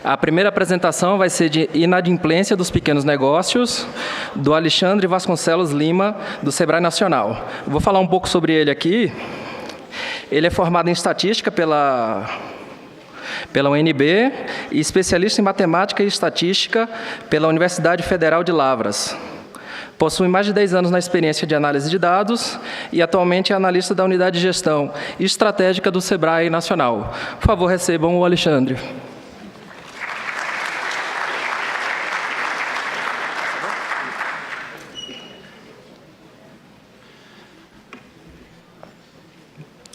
A primeira apresentação vai ser de Inadimplência dos Pequenos Negócios, do Alexandre Vasconcelos Lima, do Sebrae Nacional. Vou falar um pouco sobre ele aqui. Ele é formado em Estatística pela UNB e especialista em Matemática e Estatística pela Universidade Federal de Lavras. Possui mais de 10 anos na experiência de análise de dados e atualmente é analista da Unidade de Gestão Estratégica do Sebrae Nacional. Por favor, recebam o Alexandre.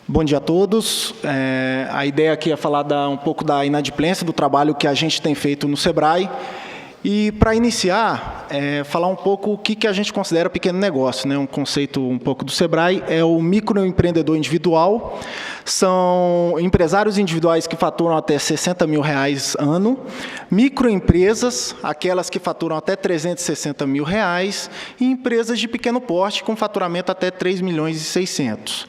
Bom dia a todos. A ideia aqui é falar um pouco da inadimplência, do trabalho que a gente tem feito no Sebrae. E, para iniciar, falar um pouco o que a gente considera pequeno negócio, né? Um conceito um pouco do Sebrae é o microempreendedor individual. São empresários individuais que faturam até R$60 mil ano, microempresas, aquelas que faturam até R$360 mil, e empresas de pequeno porte com faturamento até R$3.600.000.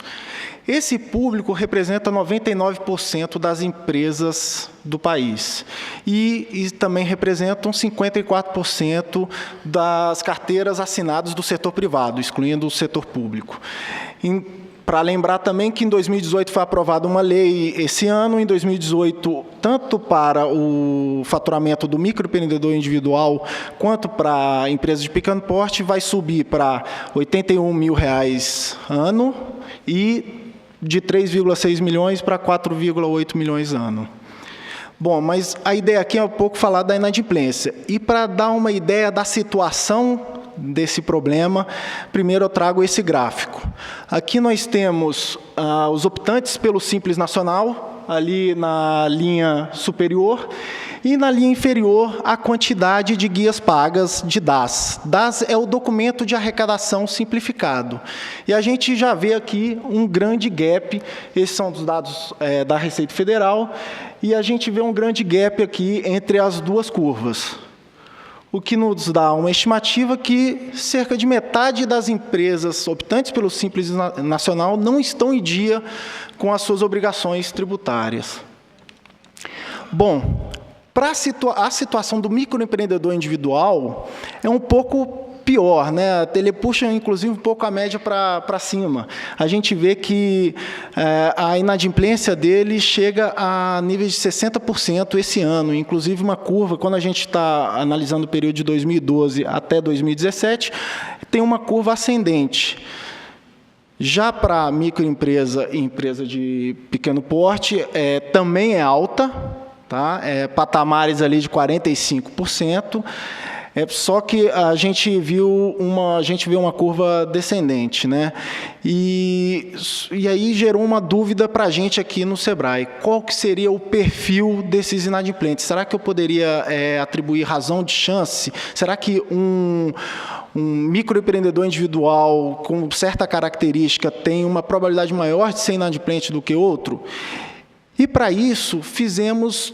Esse público representa 99% das empresas do país e também representam 54% das carteiras assinadas do setor privado, excluindo o setor público. Para lembrar também que em 2018 foi aprovada uma lei esse ano, em 2018, tanto para o faturamento do microempreendedor individual quanto para empresas de pequeno porte, vai subir para R$81 mil ano e de 3,6 milhões para 4,8 milhões ano. Bom, mas a ideia aqui é um pouco falar da inadimplência. E para dar uma ideia da situação desse problema, primeiro eu trago esse gráfico. Aqui nós temos os optantes pelo Simples Nacional, ali na linha superior, e na linha inferior a quantidade de guias pagas de DAS. DAS é o documento de arrecadação simplificado. E a gente já vê aqui um grande gap, esses são os dados da Receita Federal, e a gente vê um grande gap aqui entre as duas curvas. O que nos dá uma estimativa que cerca de metade das empresas optantes pelo Simples Nacional não estão em dia com as suas obrigações tributárias. Bom, a situação do microempreendedor individual é um pouco pior, né? Ele puxa, inclusive, um pouco a média para cima. A gente vê que a inadimplência dele chega a níveis de 60% esse ano, inclusive uma curva, quando a gente está analisando o período de 2012 até 2017, tem uma curva ascendente. Já para microempresa e empresa de pequeno porte, também é alta, tá? Patamares ali de 45%, só que a gente vê uma curva descendente, né? E aí gerou uma dúvida para a gente aqui no Sebrae. Qual que seria o perfil desses inadimplentes? Será que eu poderia atribuir razão de chance? Será que um microempreendedor individual com certa característica tem uma probabilidade maior de ser inadimplente do que outro? E, para isso, fizemos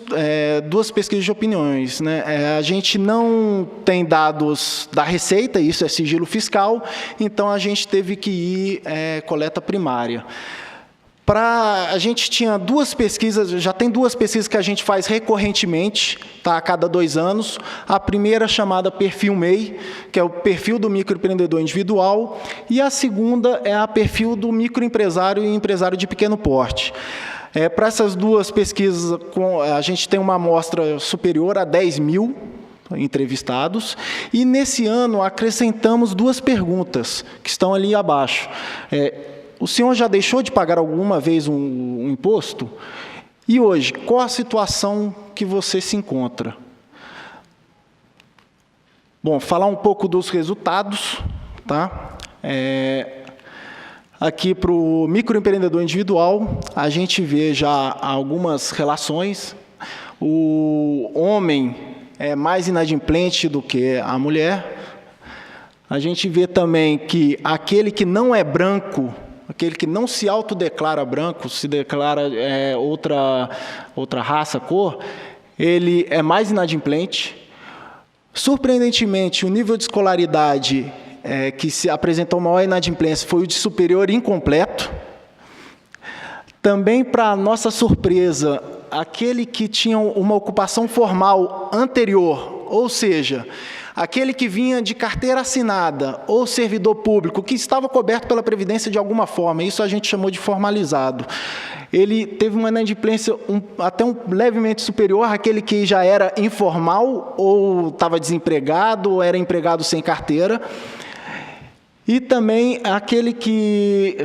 duas pesquisas de opiniões, né? A gente não tem dados da Receita, isso é sigilo fiscal, então a gente teve que ir coleta primária. A gente tinha duas pesquisas, já tem duas pesquisas que a gente faz recorrentemente, tá, a cada 2 anos. A primeira chamada Perfil MEI, que é o perfil do microempreendedor individual, e a segunda é a perfil do microempresário e empresário de pequeno porte. Para essas duas pesquisas, a gente tem uma amostra superior a 10 mil entrevistados, e nesse ano acrescentamos 2 perguntas, que estão ali abaixo. O senhor já deixou de pagar alguma vez um imposto? E hoje, qual a situação que você se encontra? Bom, falar um pouco dos resultados, tá? Aqui, para o microempreendedor individual, a gente vê já algumas relações. O homem é mais inadimplente do que a mulher. A gente vê também que aquele que não é branco, aquele que não se autodeclara branco, se declara outra raça, cor, ele é mais inadimplente. Surpreendentemente, o nível de escolaridade que se apresentou maior inadimplência foi o de superior incompleto. Também, para nossa surpresa, aquele que tinha uma ocupação formal anterior, ou seja, aquele que vinha de carteira assinada ou servidor público, que estava coberto pela Previdência de alguma forma, isso a gente chamou de formalizado. Ele teve uma inadimplência até levemente superior àquele que já era informal, ou estava desempregado, ou era empregado sem carteira. E também aquele que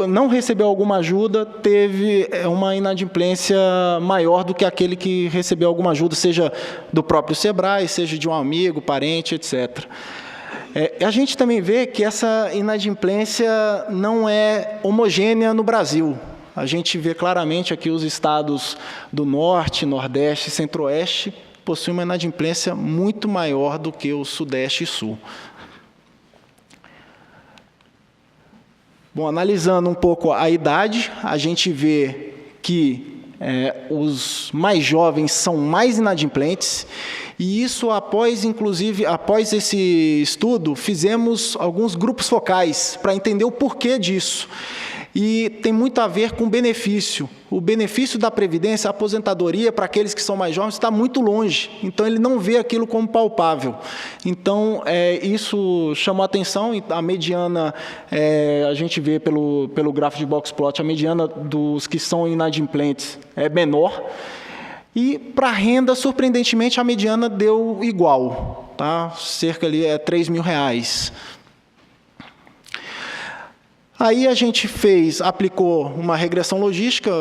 não recebeu alguma ajuda teve uma inadimplência maior do que aquele que recebeu alguma ajuda, seja do próprio SEBRAE, seja de um amigo, parente, etc. A gente também vê que essa inadimplência não é homogênea no Brasil. A gente vê claramente aqui os estados do Norte, Nordeste e Centro-Oeste possuem uma inadimplência muito maior do que o Sudeste e Sul. Bom, analisando um pouco a idade, a gente vê que os mais jovens são mais inadimplentes, e isso inclusive, após esse estudo, fizemos alguns grupos focais para entender o porquê disso. E tem muito a ver com o benefício. O benefício da Previdência, a aposentadoria, para aqueles que são mais jovens, está muito longe. Então, ele não vê aquilo como palpável. Então, isso chamou a atenção. A mediana, a gente vê pelo gráfico de box plot, a mediana dos que são inadimplentes é menor. E, para a renda, surpreendentemente, a mediana deu igual. Tá? Cerca ali R$3.000. Aí a gente aplicou uma regressão logística,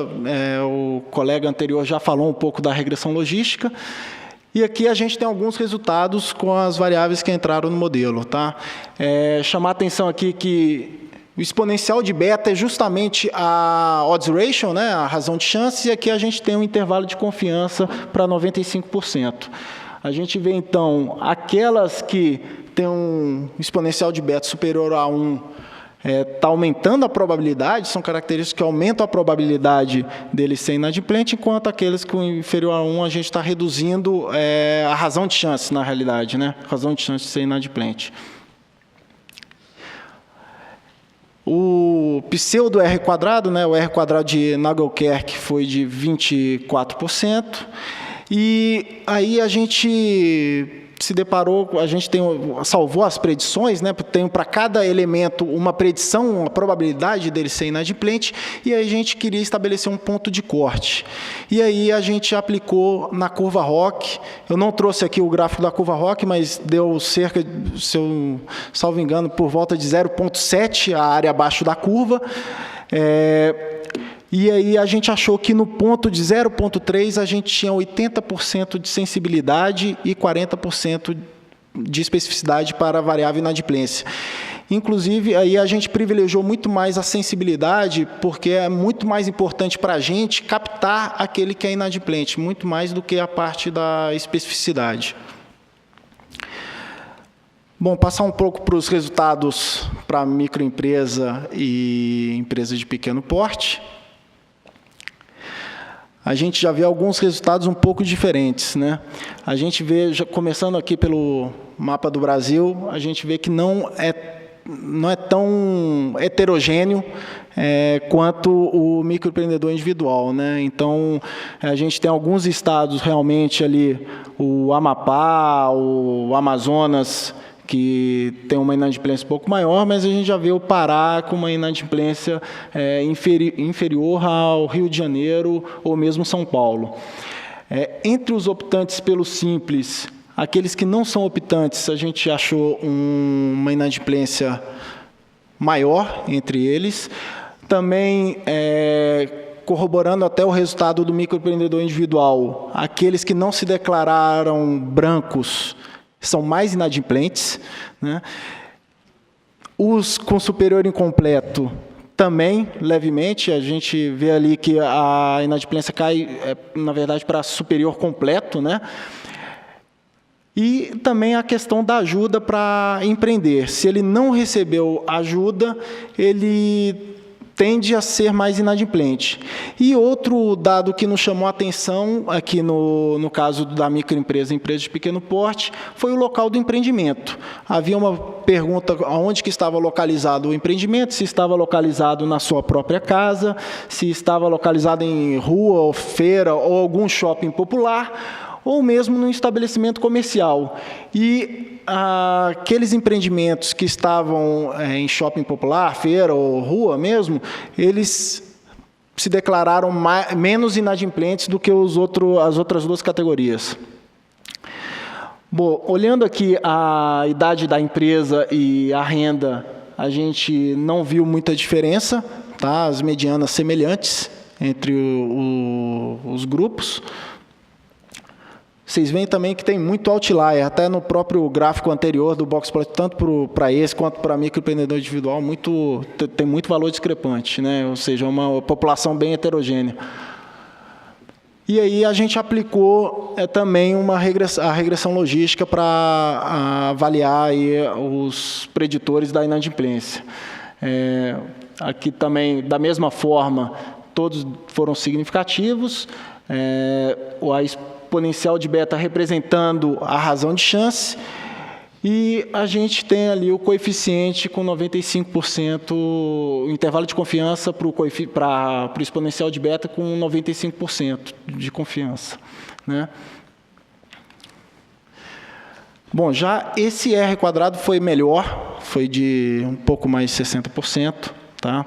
o colega anterior já falou um pouco da regressão logística, e aqui a gente tem alguns resultados com as variáveis que entraram no modelo. Tá? Chamar a atenção aqui que o exponencial de beta é justamente a odds ratio, né, a razão de chance, e aqui a gente tem um intervalo de confiança para 95%. A gente vê, então, aquelas que têm um exponencial de beta superior a 1, está aumentando a probabilidade, são características que aumentam a probabilidade dele ser inadimplente, enquanto aqueles com inferior a 1, a gente está reduzindo a razão de chance, na realidade, né? Razão de chance de ser inadimplente. O pseudo R², né, o R² de Nagelkerk foi de 24%, e aí a gente se deparou, a gente salvou as predições, né, tem para cada elemento uma predição, uma probabilidade dele ser inadimplente, e aí a gente queria estabelecer um ponto de corte. E aí a gente aplicou na curva ROC. Eu não trouxe aqui o gráfico da curva ROC, mas deu cerca, se eu salvo engano, por volta de 0,7 a área abaixo da curva. E aí a gente achou que no ponto de 0,3 a gente tinha 80% de sensibilidade e 40% de especificidade para a variável inadimplência. Inclusive, aí a gente privilegiou muito mais a sensibilidade, porque é muito mais importante para a gente captar aquele que é inadimplente, muito mais do que a parte da especificidade. Bom, passar um pouco para os resultados para microempresa e empresa de pequeno porte. A gente já vê alguns resultados um pouco diferentes, né? A gente vê, começando aqui pelo mapa do Brasil, a gente vê que não é tão heterogêneo quanto o microempreendedor individual, né? Então, a gente tem alguns estados realmente ali, o Amapá, o Amazonas, que tem uma inadimplência um pouco maior, mas a gente já vê o Pará com uma inadimplência inferior ao Rio de Janeiro ou mesmo São Paulo. Entre os optantes pelo Simples, aqueles que não são optantes, a gente achou uma inadimplência maior entre eles. Também, corroborando até o resultado do microempreendedor individual, aqueles que não se declararam brancos são mais inadimplentes, né? Os com superior incompleto também, levemente, a gente vê ali que a inadimplência cai, na verdade, para superior completo, né? E também a questão da ajuda para empreender. Se ele não recebeu ajuda, ele tende a ser mais inadimplente. E outro dado que nos chamou a atenção, aqui no caso da microempresa, empresa de pequeno porte, foi o local do empreendimento. Havia uma pergunta onde que estava localizado o empreendimento, se estava localizado na sua própria casa, se estava localizado em rua ou feira ou algum shopping popular, ou mesmo num estabelecimento comercial. E aqueles empreendimentos que estavam em shopping popular, feira ou rua mesmo, eles se declararam menos inadimplentes do que as outras duas categorias. Bom, olhando aqui a idade da empresa e a renda, a gente não viu muita diferença, tá? As medianas semelhantes entre os grupos. Vocês veem também que tem muito outlier, até no próprio gráfico anterior do Boxplot, tanto para esse quanto para microempreendedor individual, tem muito valor discrepante, né? Ou seja, uma população bem heterogênea. E aí a gente aplicou também a regressão logística para avaliar aí os preditores da inadimplência. Aqui também, da mesma forma, todos foram significativos. A exponencial de beta representando a razão de chance, e a gente tem ali o coeficiente com 95%, o intervalo de confiança para o exponencial de beta com 95% de confiança, né? Bom, já esse R quadrado foi melhor, foi de um pouco mais de 60%. Tá?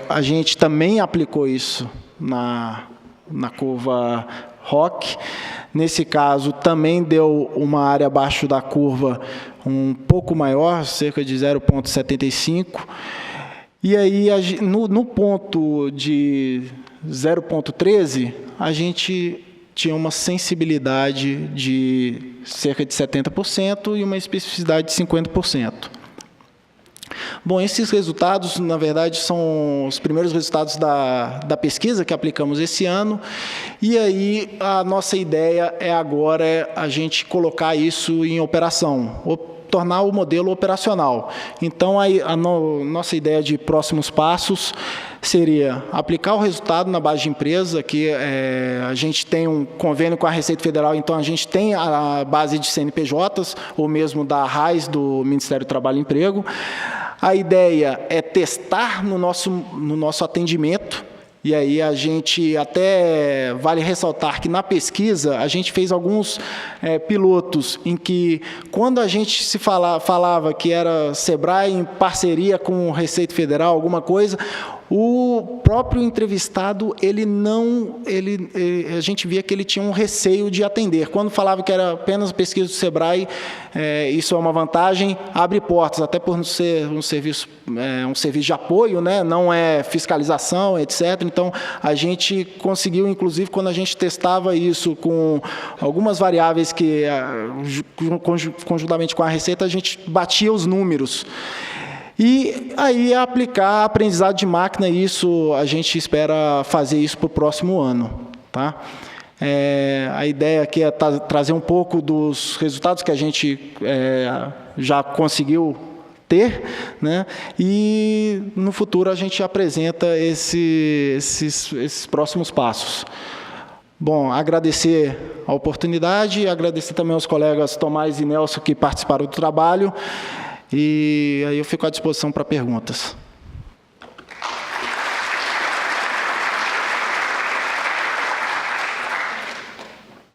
A gente também aplicou isso na curva ROC. Nesse caso, também deu uma área abaixo da curva um pouco maior, cerca de 0,75. E aí, no ponto de 0,13, a gente tinha uma sensibilidade de cerca de 70% e uma especificidade de 50%. Bom, esses resultados, na verdade, são os primeiros resultados da pesquisa que aplicamos esse ano, e aí a nossa ideia agora a gente colocar isso em operação, tornar o modelo operacional. Então, a nossa ideia de próximos passos seria aplicar o resultado na base de empresa, que a gente tem um convênio com a Receita Federal, então a gente tem a base de CNPJs, ou mesmo da RAIS, do Ministério do Trabalho e Emprego. A ideia é testar no nosso atendimento, e aí a gente até vale ressaltar que na pesquisa a gente fez alguns pilotos em que, quando a gente falava que era Sebrae em parceria com Receita Federal, alguma coisa, o próprio entrevistado, a gente via que ele tinha um receio de atender. Quando falava que era apenas pesquisa do Sebrae, isso é uma vantagem, abre portas, até por não ser um serviço de apoio, né? Não é fiscalização, etc. Então, a gente conseguiu, inclusive, quando a gente testava isso com algumas variáveis que, conjuntamente com a Receita, a gente batia os números. E aí aplicar aprendizado de máquina, isso a gente espera fazer isso para o próximo ano. Tá? A ideia aqui é trazer um pouco dos resultados que a gente já conseguiu ter, né? E no futuro a gente apresenta esses próximos passos. Bom, agradecer a oportunidade, agradecer também aos colegas Tomás e Nelson que participaram do trabalho. E aí eu fico à disposição para perguntas.